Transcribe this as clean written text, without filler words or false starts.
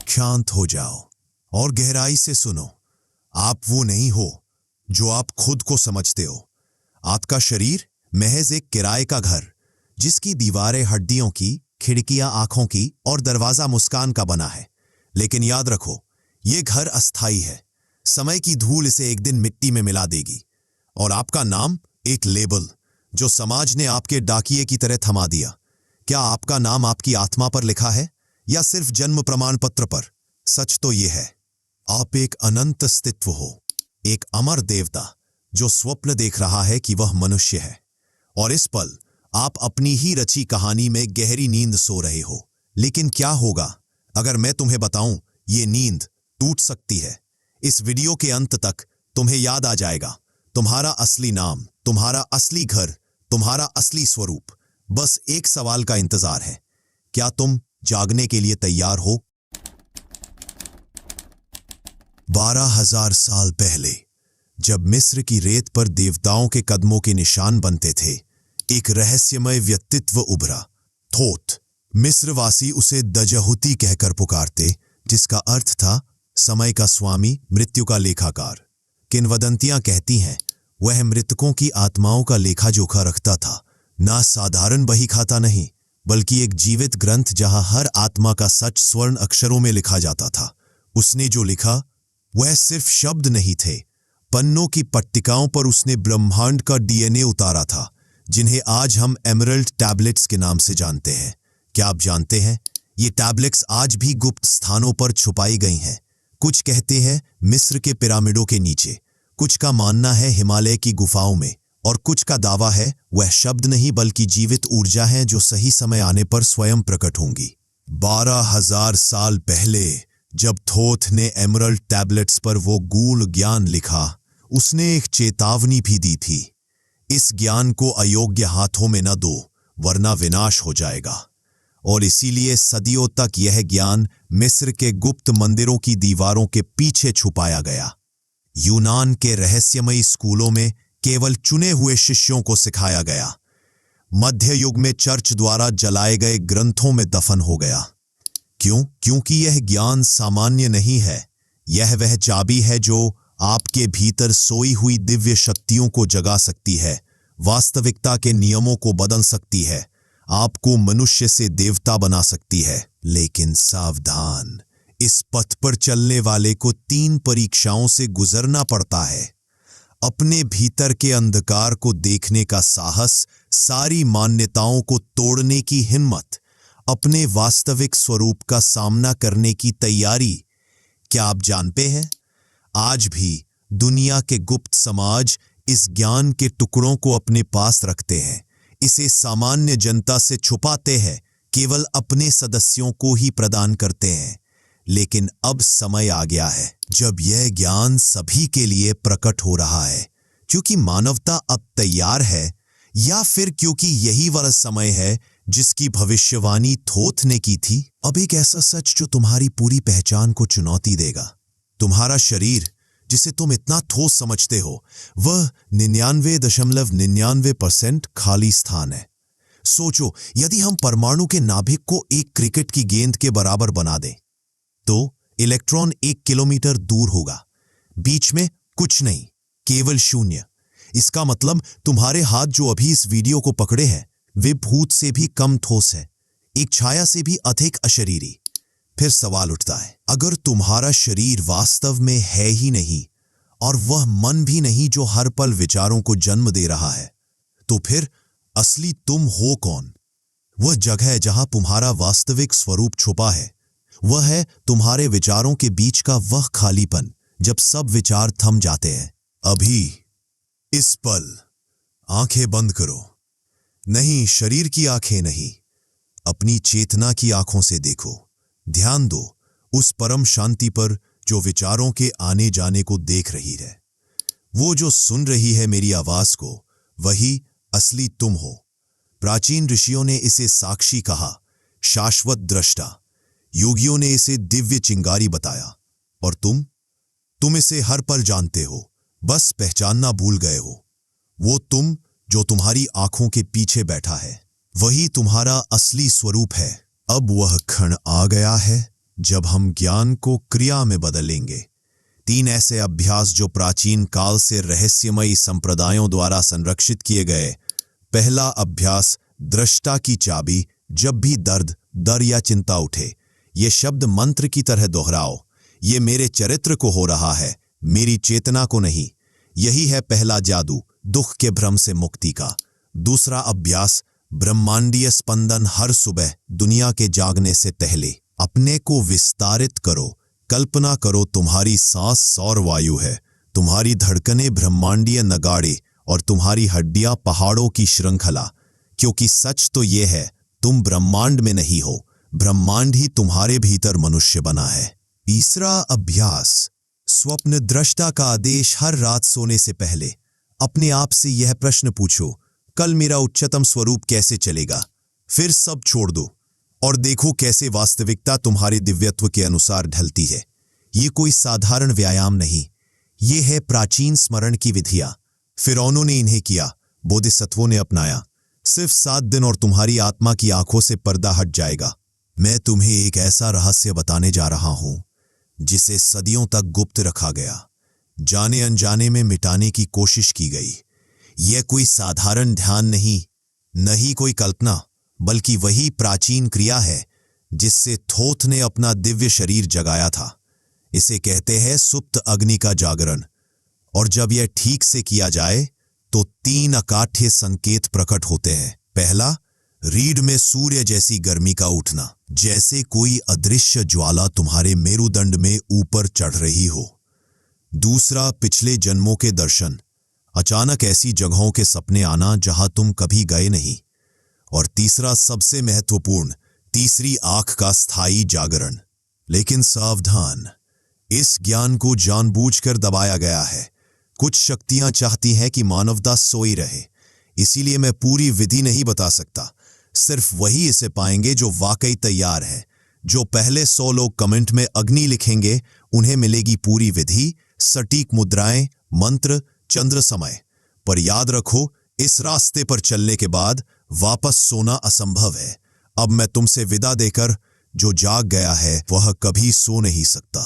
शांत हो जाओ और गहराई से सुनो। आप वो नहीं हो जो आप खुद को समझते हो। आपका शरीर महज एक किराए का घर, जिसकी दीवारें हड्डियों की, खिड़कियां आंखों की और दरवाजा मुस्कान का बना है। लेकिन याद रखो, ये घर अस्थाई है। समय की धूल इसे एक दिन मिट्टी में मिला देगी। और आपका नाम एक लेबल जो समाज ने आपके डाकिये की तरह थमा दिया। क्या आपका नाम आपकी आत्मा पर लिखा है या सिर्फ जन्म प्रमाण पत्र पर? सच तो यह है, आप एक अनंत अस्तित्व हो, एक अमर देवता जो स्वप्न देख रहा है कि वह मनुष्य है। और इस पल आप अपनी ही रची कहानी में गहरी नींद सो रहे हो। लेकिन क्या होगा अगर मैं तुम्हें बताऊं, ये नींद टूट सकती है। इस वीडियो के अंत तक तुम्हें याद आ जाएगा तुम्हारा असली नाम, तुम्हारा असली घर, तुम्हारा असली स्वरूप। बस एक सवाल का इंतजार है, क्या तुम जागने के लिए तैयार हो? 12,000 साल पहले, जब मिस्र की रेत पर देवताओं के कदमों के निशान बनते थे, एक रहस्यमय व्यक्तित्व उभरा, थोथ। मिस्रवासी उसे दजहुती कहकर पुकारते, जिसका अर्थ था समय का स्वामी, मृत्यु का लेखाकार। किंवदंतियां कहती हैं वह मृतकों की आत्माओं का लेखा जोखा रखता था। ना साधारण बही खाता नहीं, बल्कि एक जीवित ग्रंथ जहां हर आत्मा का सच स्वर्ण अक्षरों में लिखा जाता था। उसने जो लिखा वह सिर्फ शब्द नहीं थे, पन्नों की पट्टिकाओं पर उसने ब्रह्मांड का डीएनए उतारा था, जिन्हें आज हम एमरल्ड टैबलेट्स के नाम से जानते हैं। क्या आप जानते हैं, ये टैबलेट्स आज भी गुप्त स्थानों पर छुपाई गई हैं। कुछ कहते हैं मिस्र के पिरामिडों के नीचे, कुछ का मानना है हिमालय की गुफाओं में, और कुछ का दावा है वह शब्द नहीं बल्कि जीवित ऊर्जा है जो सही समय आने पर स्वयं प्रकट होंगी। 12,000 साल पहले जब थोथ ने एमरल्ड टैबलेट्स पर वो गूढ़ ज्ञान लिखा, उसने एक चेतावनी भी दी थी, इस ज्ञान को अयोग्य हाथों में न दो वरना विनाश हो जाएगा। और इसीलिए सदियों तक यह ज्ञान मिस्र के गुप्त मंदिरों की दीवारों के पीछे छुपाया गया। यूनान के रहस्यमयी स्कूलों में केवल चुने हुए शिष्यों को सिखाया गया। मध्य युग में चर्च द्वारा जलाए गए ग्रंथों में दफन हो गया। क्यों? क्योंकि यह ज्ञान सामान्य नहीं है। यह वह चाबी है जो आपके भीतर सोई हुई दिव्य शक्तियों को जगा सकती है, वास्तविकता के नियमों को बदल सकती है, आपको मनुष्य से देवता बना सकती है। लेकिन सावधान, इस पथ पर चलने वाले को 3 परीक्षाओं से गुजरना पड़ता है। अपने भीतर के अंधकार को देखने का साहस, सारी मान्यताओं को तोड़ने की हिम्मत, अपने वास्तविक स्वरूप का सामना करने की तैयारी। क्या आप जानते हैं, आज भी दुनिया के गुप्त समाज इस ज्ञान के टुकड़ों को अपने पास रखते हैं, इसे सामान्य जनता से छुपाते हैं, केवल अपने सदस्यों को ही प्रदान करते हैं। लेकिन अब समय आ गया है जब यह ज्ञान सभी के लिए प्रकट हो रहा है, क्योंकि मानवता अब तैयार है, या फिर क्योंकि यही वह समय है जिसकी भविष्यवाणी थोथ ने की थी। अब एक ऐसा सच जो तुम्हारी पूरी पहचान को चुनौती देगा। तुम्हारा शरीर, जिसे तुम इतना ठोस समझते हो, वह 99.99% खाली स्थान है। सोचो, यदि हम परमाणु के नाभिक को एक क्रिकेट की गेंद के बराबर बना दें, तो इलेक्ट्रॉन 1 किलोमीटर दूर होगा। बीच में कुछ नहीं, केवल शून्य। इसका मतलब तुम्हारे हाथ जो अभी इस वीडियो को पकड़े हैं, वे भूत से भी कम ठोस है, एक छाया से भी अधिक अशरीरी। फिर सवाल उठता है, अगर तुम्हारा शरीर वास्तव में है ही नहीं और वह मन भी नहीं जो हर पल विचारों को जन्म दे रहा है, तो फिर असली तुम हो कौन? वह जगह जहां तुम्हारा वास्तविक स्वरूप छुपा है, वह है तुम्हारे विचारों के बीच का वह खालीपन जब सब विचार थम जाते हैं। अभी इस पल आंखें बंद करो। नहीं, शरीर की आंखें नहीं, अपनी चेतना की आंखों से देखो। ध्यान दो उस परम शांति पर जो विचारों के आने जाने को देख रही है। वो जो सुन रही है मेरी आवाज को, वही असली तुम हो। प्राचीन ऋषियों ने इसे साक्षी कहा, शाश्वत दृष्टा। योगियों ने इसे दिव्य चिंगारी बताया। और तुम इसे हर पल जानते हो, बस पहचानना भूल गए हो। वो तुम जो तुम्हारी आंखों के पीछे बैठा है, वही तुम्हारा असली स्वरूप है। अब वह क्षण आ गया है जब हम ज्ञान को क्रिया में बदलेंगे। 3 ऐसे अभ्यास जो प्राचीन काल से रहस्यमयी संप्रदायों द्वारा संरक्षित किए गए। पहला अभ्यास, दृष्टा की चाबी। जब भी दर्द, डर या चिंता उठे, ये शब्द मंत्र की तरह दोहराओ। ये मेरे चरित्र को हो रहा है, मेरी चेतना को नहीं। यही है पहला जादू, दुख के भ्रम से मुक्ति का। दूसरा अभ्यास, ब्रह्मांडीय स्पंदन। हर सुबह दुनिया के जागने से पहले अपने को विस्तारित करो। कल्पना करो तुम्हारी सांस सौर वायु है, तुम्हारी धड़कनें ब्रह्मांडीय नगाड़े और तुम्हारी हड्डियां पहाड़ों की श्रृंखला। क्योंकि सच तो ये है, तुम ब्रह्मांड में नहीं हो, ब्रह्मांड ही तुम्हारे भीतर मनुष्य बना है। तीसरा अभ्यास, स्वप्न दृष्टा का आदेश। हर रात सोने से पहले अपने आप से यह प्रश्न पूछो, कल मेरा उच्चतम स्वरूप कैसे चलेगा। फिर सब छोड़ दो और देखो कैसे वास्तविकता तुम्हारे दिव्यत्व के अनुसार ढलती है। ये कोई साधारण व्यायाम नहीं, ये है प्राचीन स्मरण की विधियां। फिरौनों ने इन्हें किया, बोधिसत्वों ने अपनाया। सिर्फ 7 दिन और तुम्हारी आत्मा की आंखों से पर्दा हट जाएगा। मैं तुम्हें एक ऐसा रहस्य बताने जा रहा हूं जिसे सदियों तक गुप्त रखा गया, जाने अनजाने में मिटाने की कोशिश की गई। यह कोई साधारण ध्यान नहीं, न ही कोई कल्पना, बल्कि वही प्राचीन क्रिया है जिससे थोथ ने अपना दिव्य शरीर जगाया था। इसे कहते हैं सुप्त अग्नि का जागरण। और जब यह ठीक से किया जाए तो 3 अकाठ्य संकेत प्रकट होते हैं। पहला, रीढ़ में सूर्य जैसी गर्मी का उठना, जैसे कोई अदृश्य ज्वाला तुम्हारे मेरुदंड में ऊपर चढ़ रही हो। दूसरा, पिछले जन्मों के दर्शन, अचानक ऐसी जगहों के सपने आना जहां तुम कभी गए नहीं। और तीसरा, सबसे महत्वपूर्ण, तीसरी आंख का स्थायी जागरण। लेकिन सावधान, इस ज्ञान को जानबूझकर दबाया गया है। कुछ शक्तियां चाहती हैं कि मानवता सोई रहे, इसीलिए मैं पूरी विधि नहीं बता सकता। सिर्फ वही इसे पाएंगे जो वाकई तैयार है। जो पहले 100 लोग कमेंट में अग्नि लिखेंगे, उन्हें मिलेगी पूरी विधि, सटीक मुद्राएं, मंत्र, चंद्र समय। पर याद रखो, इस रास्ते पर चलने के बाद वापस सोना असंभव है। अब मैं तुमसे विदा देकर, जो जाग गया है वह कभी सो नहीं सकता।